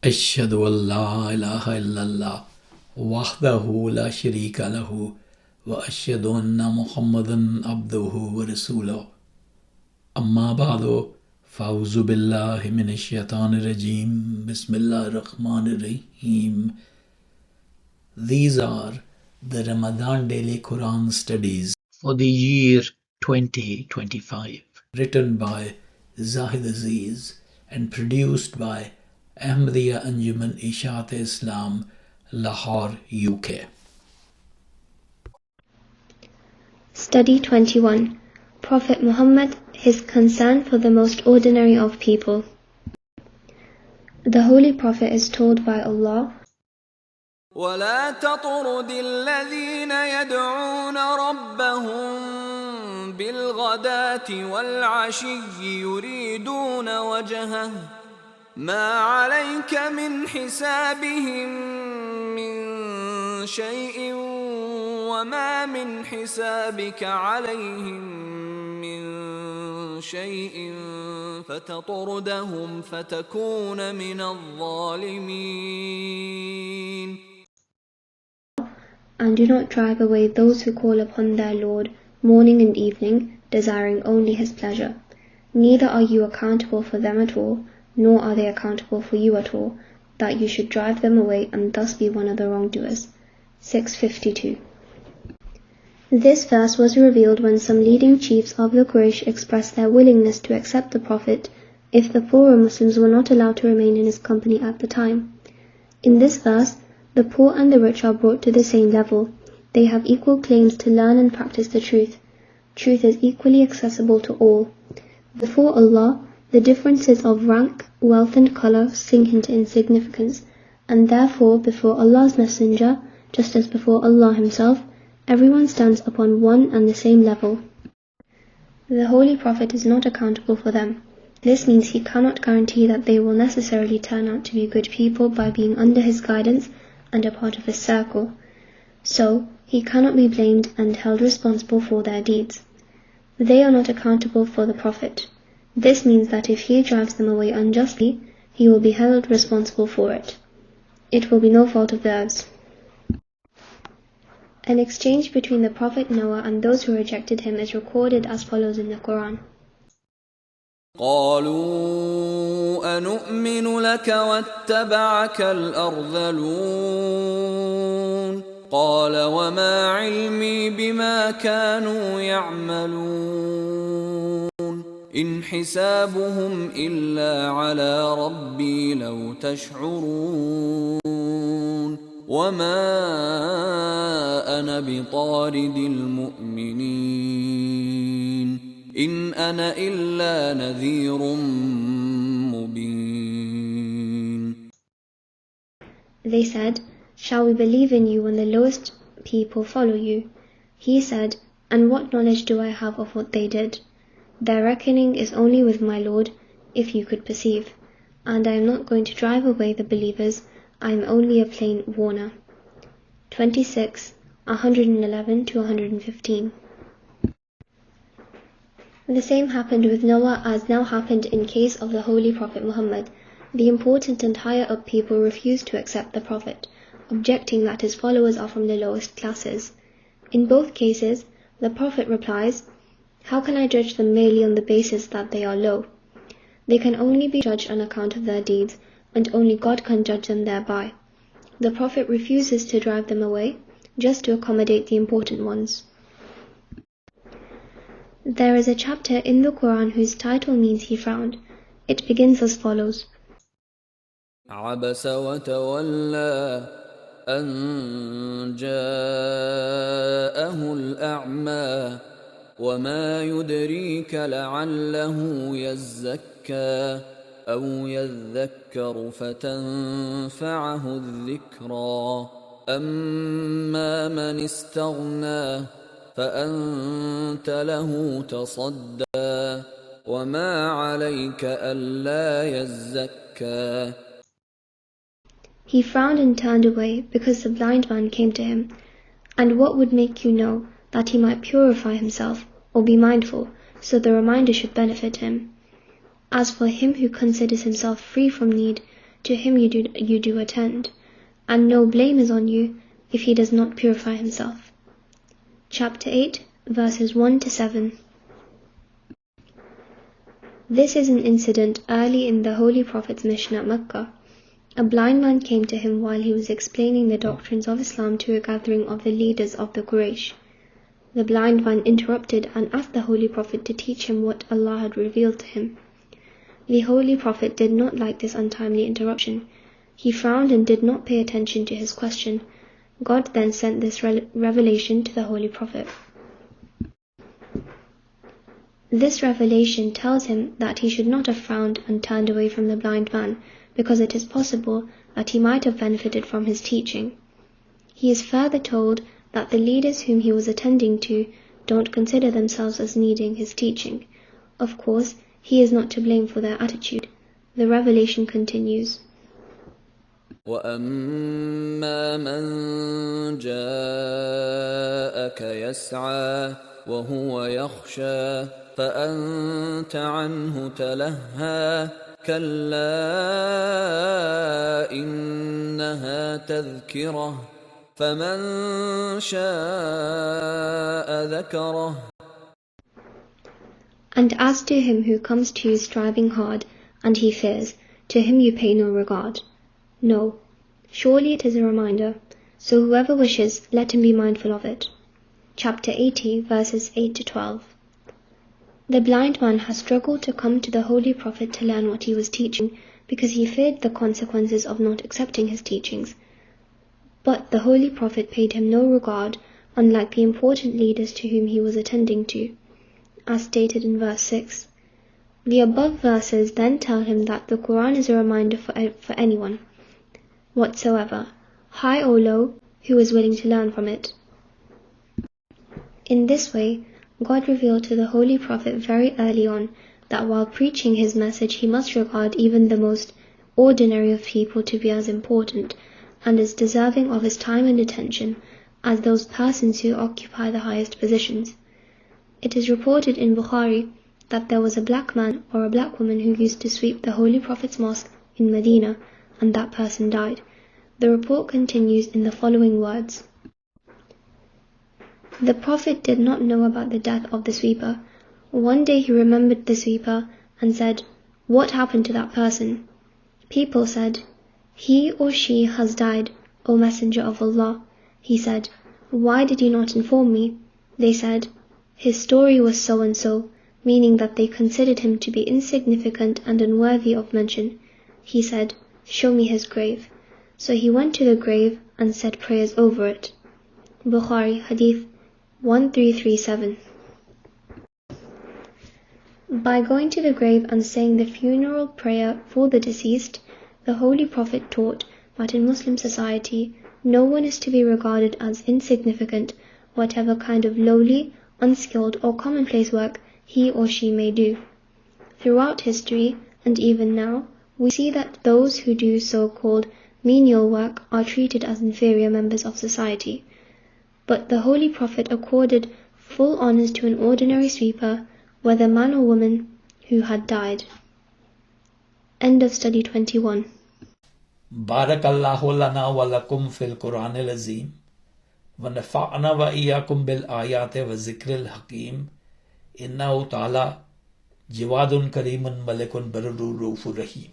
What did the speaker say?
أشهد أن لا إله إلا الله وحده لا شريك له وأشهد أن محمدا عبده ورسوله أما بعد فأعوذ بالله من الشيطان الرجيم بسم الله الرحمن الرحيم. These are the Ramadan Daily Quran Studies for the year 2025, written by Zahid Aziz and produced by Ahmadiyya Anjuman Ishaat Islam, Lahore, UK. Study 21. Prophet Muhammad, his concern for the most ordinary of people. The Holy Prophet is told by Allah, ولا تطرد الذين يدعون ربهم بالغداة والعشي يريدون وجهه ما عليك من حسابهم من شيء وما من حسابك عليهم من شيء فتطردهم فتكون من الظالمين. and do not drive away those who call upon their Lord morning and evening, desiring only his pleasure. Neither are you accountable for them at all, nor are they accountable for you at all, that you should drive them away and thus be one of the wrongdoers. 652. This verse was revealed when some leading chiefs of the Quraysh expressed their willingness to accept the Prophet if the poorer Muslims were not allowed to remain in his company at the time. In this verse, the poor and the rich are brought to the same level. They have equal claims to learn and practice the truth. Truth is equally accessible to all. Before Allah, the differences of rank, wealth and color sink into insignificance, and therefore before Allah's Messenger, just as before Allah himself, everyone stands upon one and the same level. The Holy Prophet is not accountable for them. This means he cannot guarantee that they will necessarily turn out to be good people by being under his guidance and a part of his circle. So, he cannot be blamed and held responsible for their deeds. They are not accountable for the Prophet. This means that if he drives them away unjustly, he will be held responsible for it. It will be no fault of theirs. An exchange between the Prophet Noah and those who rejected him is recorded as follows in the Quran. قالوا أنؤمن لك واتبعك الأرذلون قال وما علمي بما كانوا يعملون إن حسابهم إلا على ربي لو تشعرون وما أنا بطارد المؤمنين إن أنا إلا نذير مبين. They said, "Shall we believe in you when the lowest people follow you?" He said, "And what knowledge do I have of what they did? Their reckoning is only with my Lord, if you could perceive. And I am not going to drive away the believers, I am only a plain warner." 26, 111 to 115. The same happened with Noah as now happened in case of the Holy Prophet Muhammad. The important and higher up people refused to accept the Prophet, objecting that his followers are from the lowest classes. In both cases, the Prophet replies, "How can I judge them merely on the basis that they are low? They can only be judged on account of their deeds, and only God can judge them thereby." The Prophet refuses to drive them away, just to accommodate the important ones. There is a chapter in the Quran whose title means he frowned. It begins as follows. عبس وتولى أن جاءه الأعمى وما يدريك لعله يزكى أو يذكر فتنفعه الذكرى أما من استغنى فأنت له تصدى وما عليك ألا يزكى. He frowned and turned away because the blind man came to him. And what would make you know that he might purify himself or be mindful, so the reminder should benefit him? As for him who considers himself free from need, to him you do attend, and no blame is on you if he does not purify himself. Chapter 8, verses 1 to 7. This is an incident early in the Holy Prophet's mission at Mecca. A blind man came to him while he was explaining the doctrines of Islam to a gathering of the leaders of the Quraysh. The blind man interrupted and asked the Holy Prophet to teach him what Allah had revealed to him. The Holy Prophet did not like this untimely interruption. He frowned and did not pay attention to his question. God then sent this revelation to the Holy Prophet. This revelation tells him that he should not have frowned and turned away from the blind man, because it is possible that he might have benefited from his teaching. He is further told that the leaders whom he was attending to don't consider themselves as needing his teaching. Of course, he is not to blame for their attitude. The revelation continues. وَأَمَّا مَنْ جَاءَكَ يَسْعَى وَهُوَ يَخْشَى فَأَنْتَ عَنْهُ تَلَهَّى كَلَّا إِنَّهَا تَذْكِرَةٌ فَمَنْ شَاءَ ذَكَرَهُ. And as to him who comes to you striving hard, and he fears, to him you pay no regard. No, surely it is a reminder, so whoever wishes, let him be mindful of it. Chapter 80, verses 8 to 12. The blind man has struggled to come to the Holy Prophet to learn what he was teaching, because he feared the consequences of not accepting his teachings. But the Holy Prophet paid him no regard, unlike the important leaders to whom he was attending to, as stated in verse 6. The above verses then tell him that the Quran is a reminder for anyone, whatsoever, high or low, who is willing to learn from it. In this way, God revealed to the Holy Prophet very early on that while preaching his message he must regard even the most ordinary of people to be as important and as deserving of his time and attention as those persons who occupy the highest positions. It is reported in Bukhari that there was a black man or a black woman who used to sweep the Holy Prophet's mosque in Medina, and that person died. The report continues in the following words. The Prophet did not know about the death of the sweeper. One day he remembered the sweeper and said, "What happened to that person?" People said, "He or she has died, O Messenger of Allah." He said, "Why did you not inform me?" They said, "His story was so and so," meaning that they considered him to be insignificant and unworthy of mention. He said, "Show me his grave." So he went to the grave and said prayers over it. Bukhari, Hadith 1337. By going to the grave and saying the funeral prayer for the deceased, the Holy Prophet taught that in Muslim society, no one is to be regarded as insignificant, whatever kind of lowly, unskilled or commonplace work he or she may do. Throughout history, and even now, we see that those who do so-called menial work are treated as inferior members of society. But the Holy Prophet accorded full honors to an ordinary sweeper, whether man or woman, who had died. End of study 21. Barakallahu lana wa lakum fil Quran al-Azim wa nafa'ana wa iyyakum bil ayati wa zikril hakim innahu ta'ala jiwadun karimun malikun barurur rahim.